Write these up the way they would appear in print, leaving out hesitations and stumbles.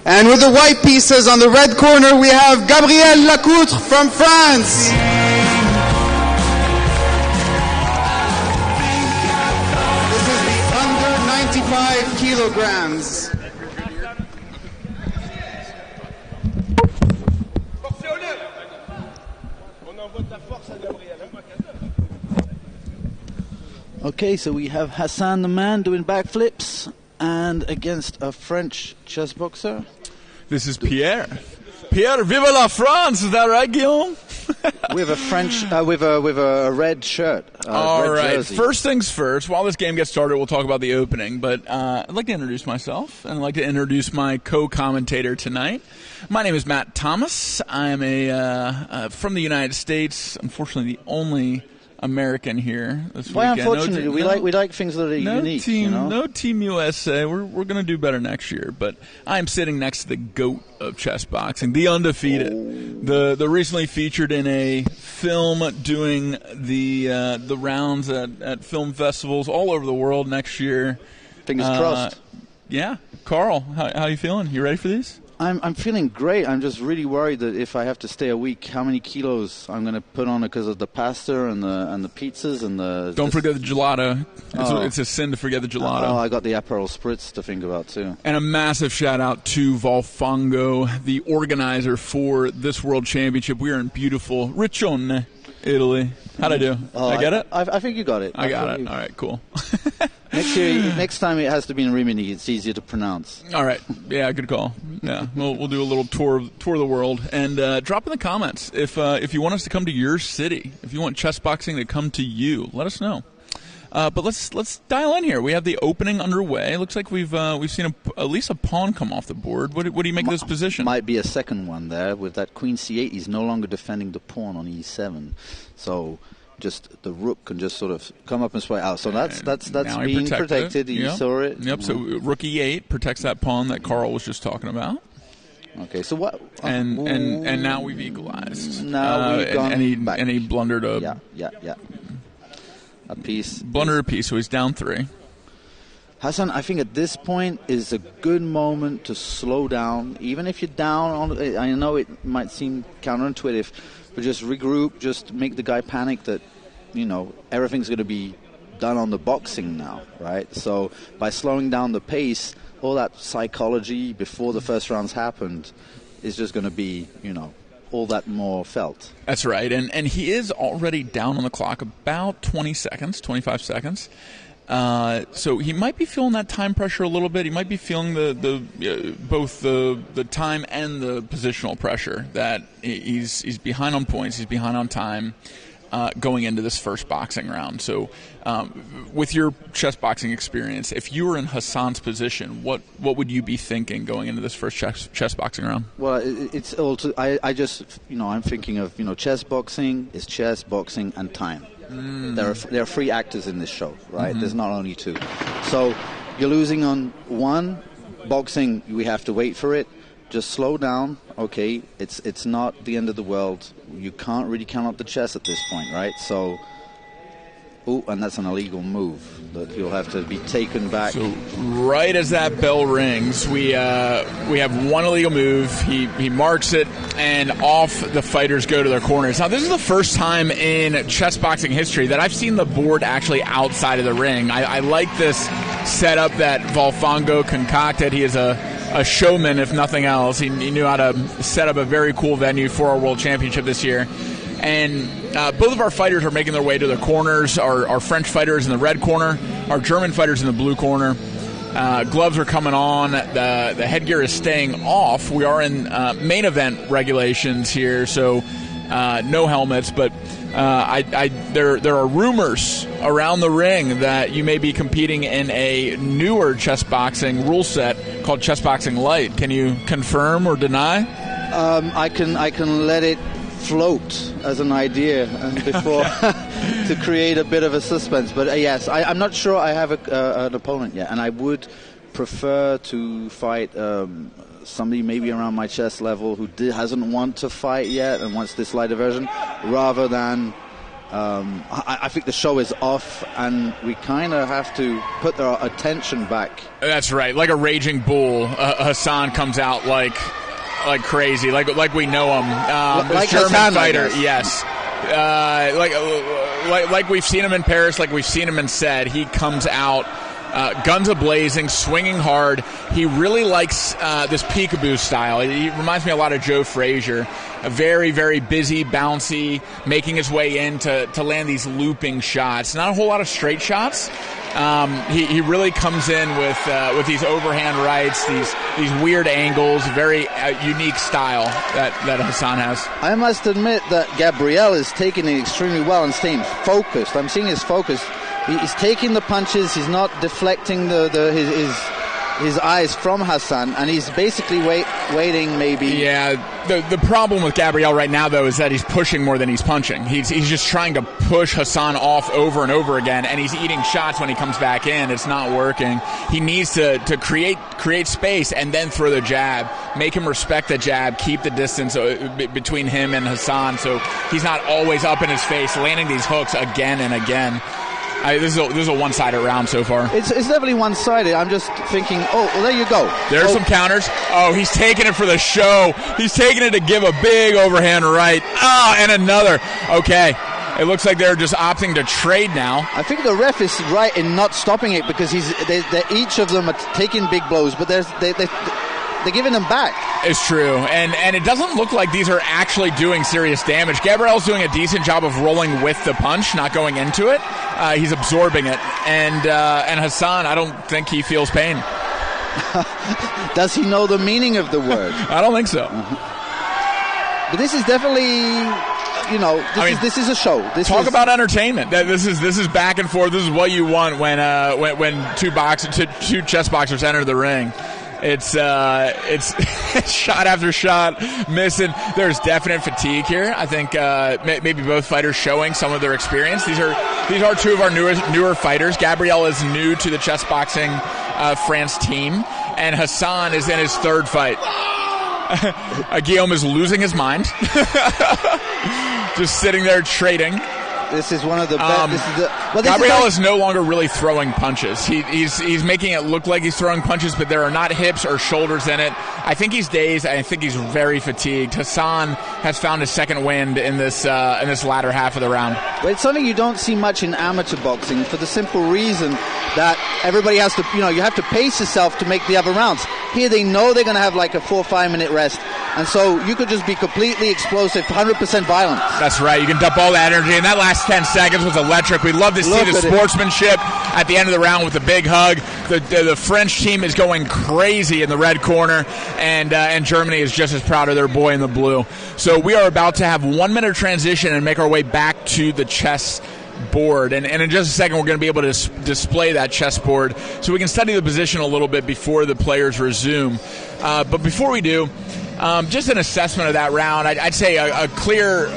And with the white pieces on the red corner, we have Gabriel Lacoutre from France. This is the under 95 kilograms. Okay, so we have Hasan the man doing backflips, and against a French chess boxer. This is Pierre. Pierre, vive la France! Is that right, Guillaume? With a French, with a red shirt. All red right. jersey. First things first. While this game gets started, we'll talk about the opening. But I'd like to introduce myself, and I'd like to introduce my co-commentator tonight. My name is Matt Thomas. I'm from the United States. Unfortunately, the only American here this weekend. Why unfortunately? We like things that are unique. No Team USA. We're going to do better next year. But I'm sitting next to the GOAT of chess boxing, the undefeated, the recently featured in a film doing the rounds at film festivals all over the world next year. Fingers crossed. Yeah, Carl, how you feeling? You ready for these? I'm feeling great. I'm just really worried that if I have to stay a week, how many kilos I'm going to put on because of the pasta and the pizzas and the. Don't forget the gelato. It's a sin to forget the gelato. Oh, I got the Aperol Spritz to think about too. And a massive shout out to Volfango, the organizer for this World Championship. We are in beautiful Riccione, Italy. How'd I do? Did I get it? I think you got it. I got it. All right, cool. Next time it has to be in Rimini. It's easier to pronounce. All right. Yeah, good call. Yeah, we'll do a little tour of the world, and drop in the comments if you want us to come to your city, if you want chess boxing to come to you. Let us know. But let's dial in here. We have the opening underway. It looks like we've seen at least a pawn come off the board. What do you make of this position? Might be a second one there with that Queen C8. He's no longer defending the pawn on E7, so. Just the rook can just sort of come up and sway out. So that's being protected. You saw it. Yep. So rook E8 protects that pawn that Carl was just talking about. Okay. So what? And now we've equalized. Now we've gone back. And he blundered a. Yeah. A piece. Blundered a piece. So he's down 3. Hasan, I think at this point is a good moment to slow down. Even if you're down on, I know it might seem counterintuitive. But just regroup, just make the guy panic that, everything's going to be done on the boxing now, right? So by slowing down the pace, all that psychology before the first rounds happened is just going to be, all that more felt. That's right. And he is already down on the clock about 25 seconds. So he might be feeling that time pressure a little bit. He might be feeling both the time and the positional pressure that he's behind on points, he's behind on time going into this first boxing round. So with your chess boxing experience, if you were in Hasan's position, what would you be thinking going into this first chess boxing round? Well, it's also I just I'm thinking of chess boxing is chess boxing and time. There are 3 actors in this show, right? Mm-hmm. There's not only 2. So you're losing on 1. Boxing, we have to wait for it. Just slow down. Okay, it's not the end of the world. You can't really count up the chess at this point, right? So, and that's an illegal move that you'll have to be taken back. So right as that bell rings, we have one illegal move. He marks it, and off the fighters go to their corners. Now, this is the first time in chess boxing history that I've seen the board actually outside of the ring. I like this setup that Volfango concocted. He is a showman, if nothing else. He knew how to set up a very cool venue for our World Championship this year. And both of our fighters are making their way to their corners. Our French fighters in the red corner, our German fighters in the blue corner. Gloves are coming on. The headgear is staying off. We are in main event regulations here, so no helmets. But there are rumors around the ring that you may be competing in a newer chess boxing rule set called Chess Boxing Light. Can you confirm or deny? I can let it float as an idea before to create a bit of a suspense. But yes, I'm not sure I have an opponent yet, and I would prefer to fight somebody maybe around my chess level who hasn't want to fight yet and wants this lighter version, rather than I think the show is off, and we kind of have to put our attention back. That's right. Like a raging bull, Hasan comes out like crazy, like we know him. Like German Hasan, fighter, yes. Like we've seen him in Paris, like we've seen him in SED. He comes out guns a-blazing, swinging hard. He really likes this peekaboo style. He reminds me a lot of Joe Frazier. A very, very busy, bouncy, making his way in to land these looping shots. Not a whole lot of straight shots. He really comes in with these overhand rights, these weird angles, very unique style that Hasan has. I must admit that Gabriel is taking it extremely well and staying focused. I'm seeing his focus. He's taking the punches. He's not deflecting his eyes from Hasan, and he's basically waiting maybe. Yeah, the problem with Gabriel right now, though, is that he's pushing more than he's punching. He's just trying to push Hasan off over and over again, and he's eating shots when he comes back in. It's not working. He needs to create space and then throw the jab, make him respect the jab, keep the distance between him and Hasan, so he's not always up in his face, landing these hooks again and again. This is a one-sided round so far. It's definitely one-sided. I'm just thinking, oh, well, there you go. There's some counters. Oh, he's taking it for the show. He's taking it to give a big overhand right. And another. Okay. It looks like they're just opting to trade now. I think the ref is right in not stopping it because each of them are taking big blows, but they're giving them back. It's true, and it doesn't look like these are actually doing serious damage. Gabriel's doing a decent job of rolling with the punch, not going into it. He's absorbing it, and Hasan, I don't think he feels pain. Does he know the meaning of the word? I don't think so. But this is definitely, this is a show. Talk about entertainment. This is back and forth. This is what you want when two chess boxers enter the ring. It's shot after shot, missing. There's definite fatigue here. I think maybe both fighters showing some of their experience. These are two of our newer fighters. Gabriel is new to the ChessBoxing France team, and Hasan is in his third fight. Guillaume is losing his mind, just sitting there trading. This is one of the best. Gabriel is no longer really throwing punches. He's making it look like he's throwing punches, but there are not hips or shoulders in it. I think he's dazed. I think he's very fatigued. Hasan has found his second wind in this latter half of the round. But it's something you don't see much in amateur boxing for the simple reason that everybody has to, you have to pace yourself to make the other rounds. Here they know they're going to have like a 4 or 5 minute rest. And so you could just be completely explosive, 100% violent. That's right. You can dump all that energy. And that last 10 seconds was electric. We'd love to see the sportsmanship at the end of the round with a big hug. The French team is going crazy in the red corner, and Germany is just as proud of their boy in the blue. So we are about to have 1 minute transition and make our way back to the chess board, and in just a second we're going to be able to display that chessboard so we can study the position a little bit before the players resume. But before we do, just an assessment of that round. I'd say a clear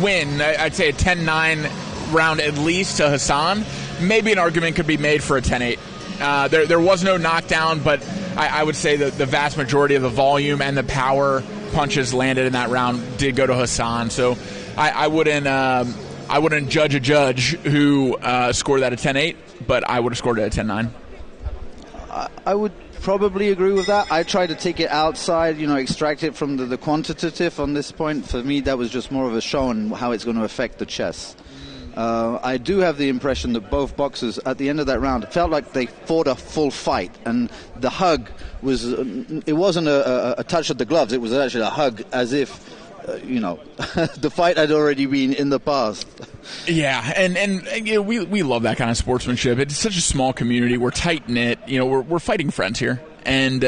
win. I'd say a 10-9 round at least to Hasan. Maybe an argument could be made for a 10-8. There was no knockdown, but I would say that the vast majority of the volume and the power punches landed in that round did go to Hasan. So I wouldn't judge a judge who scored that at 10-8, but I would have scored it at 10-9. I would probably agree with that. I tried to take it outside, extract it from the quantitative on this point. For me, that was just more of a show on how it's going to affect the chess. I do have the impression that both boxers at the end of that round felt like they fought a full fight, and the hug it wasn't a touch of the gloves, it was actually a hug as if the fight had already been in the past. Yeah, and we love that kind of sportsmanship. It's such a small community. We're tight knit. We're fighting friends here, and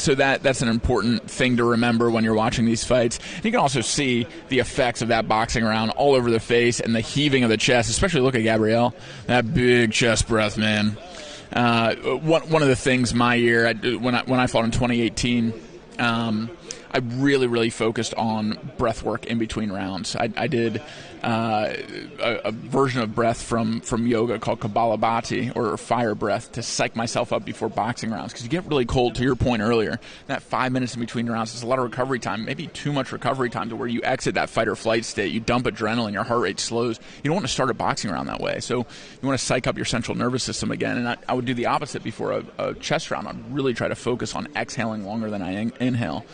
so that's an important thing to remember when you're watching these fights. And you can also see the effects of that boxing round all over the face and the heaving of the chest. Especially look at Gabriel, that big chest breath, man. One of the things my year when I fought in 2018. I really focused on breath work in between rounds. I did a version of breath from yoga called Kapalabhati, or fire breath, to psych myself up before boxing rounds, because you get really cold. To your point earlier, that 5 minutes in between rounds is a lot of recovery time, maybe too much recovery time, to where you exit that fight or flight state, you dump adrenaline, your heart rate slows. You don't want to start a boxing round that way, so you want to psych up your central nervous system again. And I would do the opposite before a chess round. I'd really try to focus on exhaling longer than I inhale.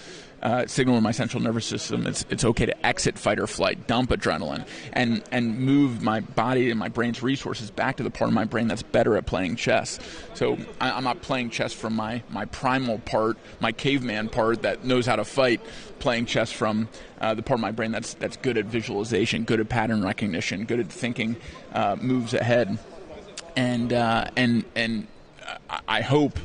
Signal to my central nervous system it's okay to exit fight or flight, dump adrenaline, and move my body and my brain's resources back to the part of my brain that's better at playing chess. So I'm not playing chess from my primal part, my caveman part that knows how to fight, playing chess from the part of my brain that's good at visualization, good at pattern recognition, good at thinking moves ahead. And I hope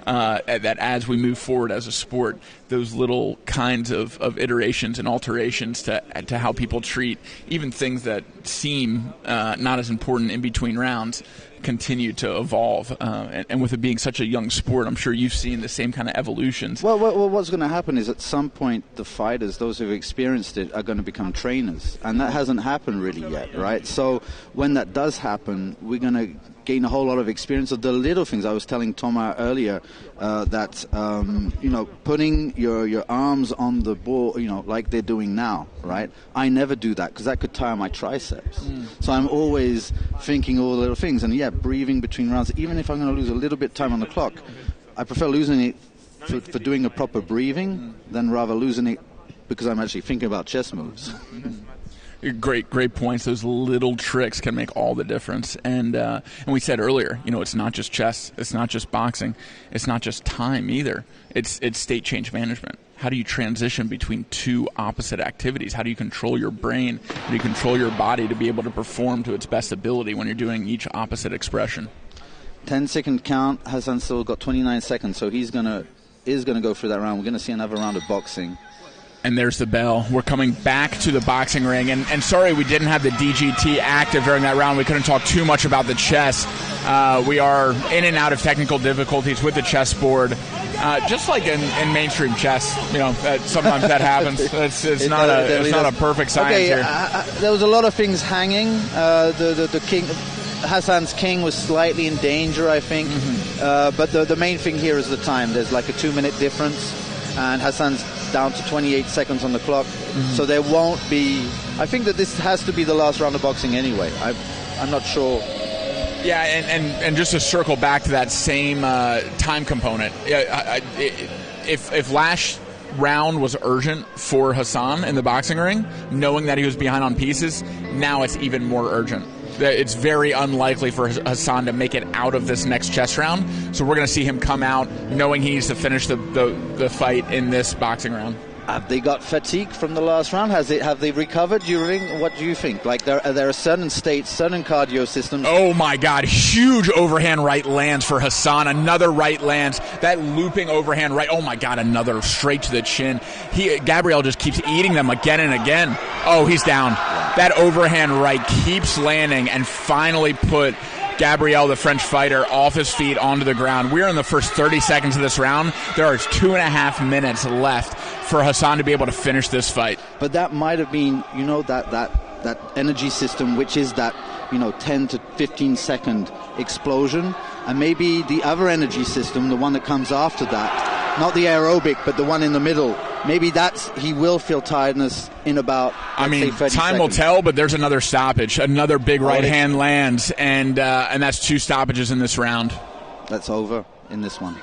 that as we move forward as a sport, those little kinds of iterations and alterations to how people treat even things that seem not as important in between rounds continue to evolve. And with it being such a young sport, I'm sure you've seen the same kind of evolutions. Well, what's going to happen is at some point the fighters, those who've experienced it, are going to become trainers. And that hasn't happened really yet, right? So when that does happen, we're going to gain a whole lot of experience of the little things. I was telling Thomas earlier that putting your arms on the ball, like they're doing now, right? I never do that because that could tire my triceps. So I'm always thinking all the little things. And breathing between rounds, even if I'm going to lose a little bit of time on the clock, I prefer losing it for doing a proper breathing than rather losing it because I'm actually thinking about chess moves. Great points. Those little tricks can make all the difference. And we said earlier, it's not just chess, it's not just boxing, it's not just time either. It's state change management. How do you transition between two opposite activities? How do you control your brain? How do you control your body to be able to perform to its best ability when you're doing each opposite expression? 10-second count. Hasan still got 29 seconds, so is gonna go through that round. We're gonna see another round of boxing. And there's the bell. We're coming back to the boxing ring. And sorry we didn't have the DGT active during that round. We couldn't talk too much about the chess. We are in and out of technical difficulties with the chessboard. Just like in mainstream chess, sometimes that happens. It's not a perfect science here. There was a lot of things hanging. The king, Hasan's king, was slightly in danger, I think. But the main thing here is the time. There's like a 2-minute difference, and Hasan's down to 28 seconds on the clock. So there won't be. I think that this has to be the last round of boxing anyway. I'm not sure. Yeah, and just to circle back to that same time component, if last round was urgent for Hasan in the boxing ring, knowing that he was behind on pieces, now it's even more urgent. It's very unlikely for Hasan to make it out of this next chess round, so we're going to see him come out knowing he needs to finish the fight in this boxing round. Have they got fatigue from the last round? Have they recovered during? What do you think? Like there are certain states, certain cardio systems. Oh my God! Huge overhand right lands for Hasan. Another right lands. That looping overhand right. Oh my God! Another straight to the chin. Gabriel just keeps eating them again and again. Oh, he's down. That overhand right keeps landing and finally put Gabriel, the French fighter, off his feet onto the ground. We're in the first 30 seconds of this round. There are 2.5 minutes left for Hasan to be able to finish this fight. But that might have been, that energy system, which is that, 10 to 15 second explosion. And maybe the other energy system, the one that comes after that, not the aerobic, but the one in the middle, maybe he will feel tiredness in about, say, 30 time seconds. will tell, but there's another stoppage. Another big right hand lands, and that's 2 stoppages in this round. That's over in this one.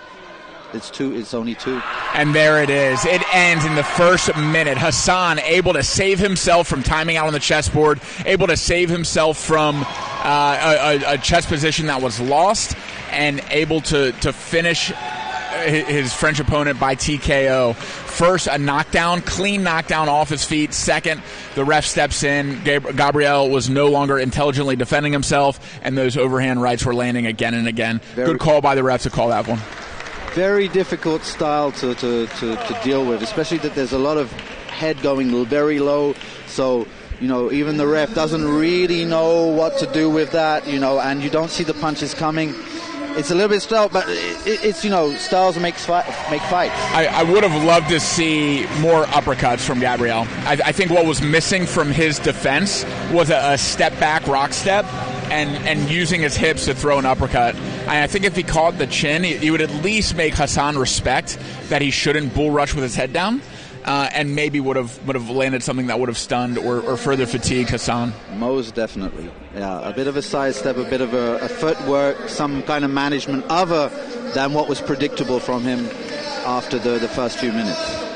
It's only 2. And there it is. It ends in the first minute. Hasan able to save himself from timing out on the chessboard, able to save himself from a chess position that was lost, and able to finish his French opponent by TKO. First, a knockdown, clean knockdown off his feet. Second, the ref steps in. Gabriel was no longer intelligently defending himself, and those overhand rights were landing again and again. Good call by the ref to call that one. Very difficult style to deal with, especially that there's a lot of head going very low. So, even the ref doesn't really know what to do with that, and you don't see the punches coming. it's a little bit style, but it's styles make fights. I would have loved to see more uppercuts from Gabriel. I think what was missing from his defense was a step back rock step and using his hips to throw an uppercut. I think if he caught the chin, he would at least make Hasan respect that he shouldn't bull rush with his head down. And maybe would have landed something that would have stunned or further fatigued Hasan. Most definitely. Yeah, a bit of a sidestep, a bit of a footwork, some kind of management other than what was predictable from him after the first few minutes.